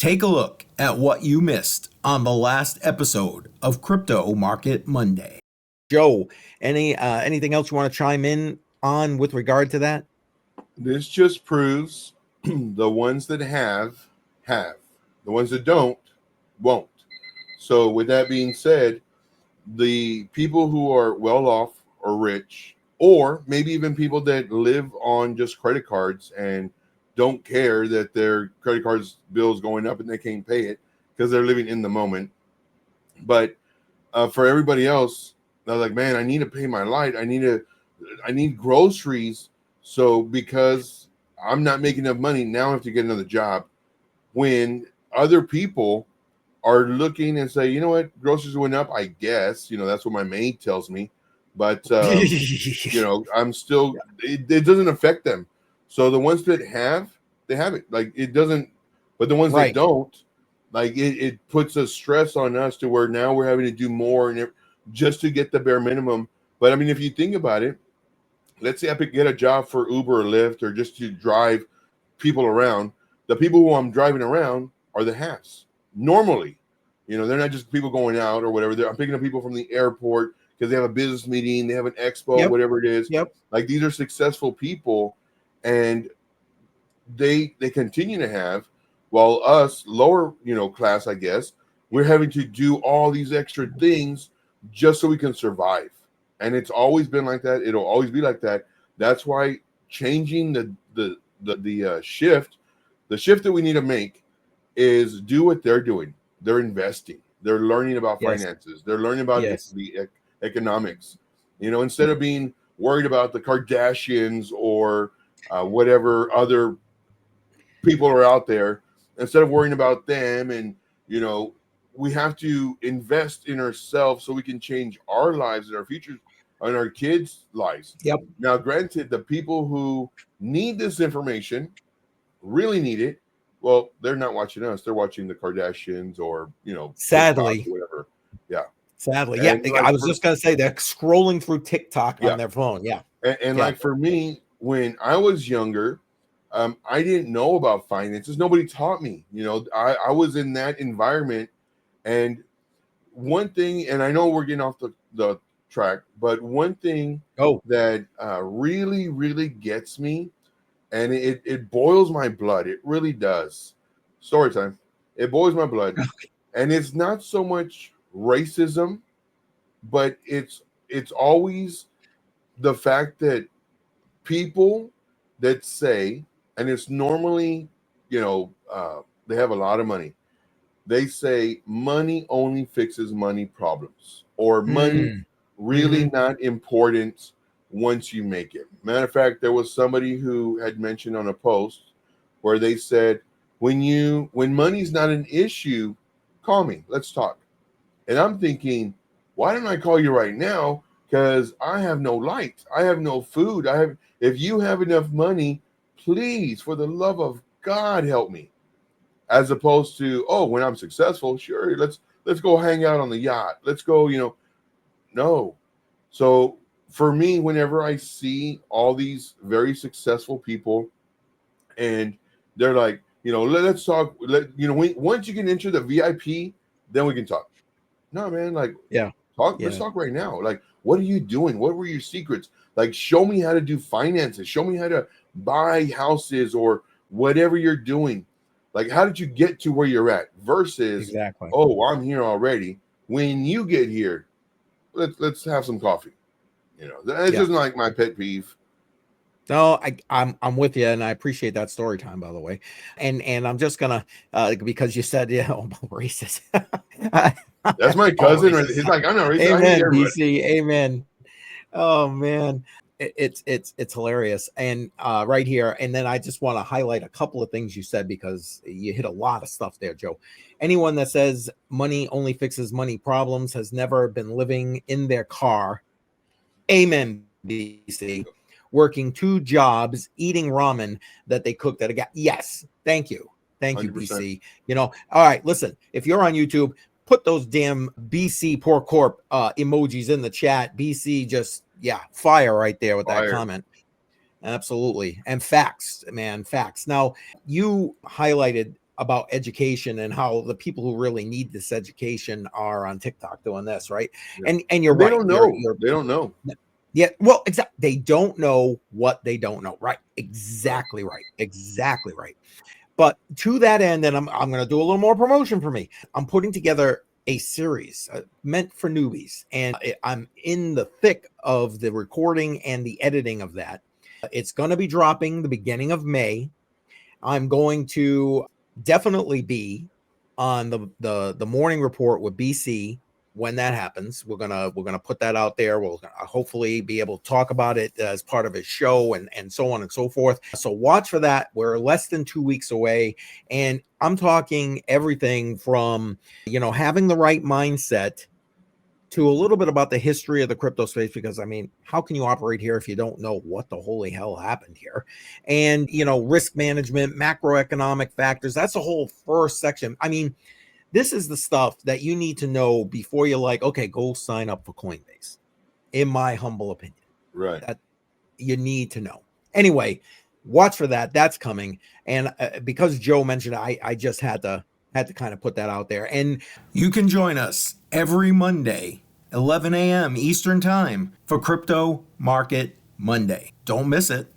Take a look at what you missed on the last episode of Crypto Market Monday. Joe, anything else you want to chime in on with regard to that? This just proves the ones that have. The ones that don't, won't. So with that being said, the people who are well off or rich, or maybe even people that live on just credit cards and don't care that their credit cards bill is going up and they can't pay it because they're living in the moment. But for everybody else, they're like, man, I need to pay my light. I need groceries. So because I'm not making enough money, now I have to get another job. When other people are looking and say, you know what, groceries went up, I guess, that's what my maid tells me. But, I'm still, it doesn't affect them. So the ones that have, they have it. Like, it doesn't, but the ones that don't, like, it puts a stress on us to where now we're having to do more and just to get the bare minimum. But I mean, if you think about it, let's say I could get a job for Uber or Lyft or just to drive people around. The people who I'm driving around are the haves. Normally, they're not just people going out or whatever. I'm picking up people from the airport because they have a business meeting, they have an expo, whatever it is. Like, these are successful people, and they continue to have, while us lower, class, I guess, we're having to do all these extra things just so we can survive. And it's always been like that. It'll always be like that. That's why changing the shift that we need to make is do what they're doing. They're investing. They're learning about finances. They're learning about the economics. Instead of being worried about the Kardashians or whatever other people are out there, instead of worrying about them, and we have to invest in ourselves so we can change our lives and our futures and our kids' lives. Now, granted, the people who need this information really need it. Well, they're not watching us. They're watching the Kardashians or, sadly, TikTok or whatever. Yeah. Sadly. And yeah. Like, I was just going to say they're scrolling through TikTok on their phone. Yeah. And like for me, when I was younger, I didn't know about finances. Nobody taught me. I was in that environment. And one thing, and I know we're getting off the track, but one thing that really, really gets me, and it boils my blood. It really does. Story time. It boils my blood. And it's not so much racism, but it's always the fact that people that say, and it's normally, they have a lot of money. They say money only fixes money problems, or money really not important once you make it. Matter of fact, there was somebody who had mentioned on a post where they said, when money's not an issue, call me, let's talk. And I'm thinking, why don't I call you right now? Because I have no light, I have no food. If you have enough money, please, for the love of God, help me. As opposed to, when I'm successful, sure, let's go hang out on the yacht. Let's go, no. So for me, whenever I see all these very successful people and they're like, let's talk, once you can enter the VIP, then we can talk. No, man, like, let's talk right now. Like, what are you doing? What were your secrets? Like, show me how to do finances. Show me how to buy houses or whatever you're doing. Like, how did you get to where you're at? Versus, I'm here already. When you get here, let's have some coffee. It's just like my pet peeve. No, I'm with you, and I appreciate that story time, by the way. And I'm just gonna because you said racist. That's my cousin. He's like, I'm not racist. Amen, BC. Amen. Oh man, it's hilarious. And right here, and then I just want to highlight a couple of things you said because you hit a lot of stuff there, Joe. Anyone that says money only fixes money problems has never been living in their car. Amen, BC. Working 2 jobs, eating ramen that they cooked at a gas. Yes, thank you, 100%. BC. All right. Listen, if you're on YouTube, put those damn BC PortCorp emojis in the chat. BC just fire right there with that comment. Absolutely. And facts, man, facts. Now, you highlighted about education and how the people who really need this education are on TikTok doing this, right? Yeah. And you're And they right. don't You're know. They don't know. yeah, well, exactly. They don't know what they don't know. Right. Right. Exactly right. Exactly right. But to that end, and I'm going to do a little more promotion for me. I'm putting together a series meant for newbies, and I'm in the thick of the recording and the editing of that. It's going to be dropping the beginning of May. I'm going to definitely be on the morning report with BC when that happens. We're gonna put that out there. We'll hopefully be able to talk about it as part of his show and so on and so forth. So watch for that. We're less than 2 weeks away, and I'm talking everything from having the right mindset to a little bit about the history of the crypto space, because I mean, how can you operate here if you don't know what the holy hell happened here? And risk management, macroeconomic factors, that's a whole first section. I mean, this is the stuff that you need to know before you're like, okay, go sign up for Coinbase, in my humble opinion. Right. That you need to know. Anyway, watch for that. That's coming. And because Joe mentioned it, I just had to kind of put that out there. And you can join us every Monday, 11 a.m. Eastern Time for Crypto Market Monday. Don't miss it.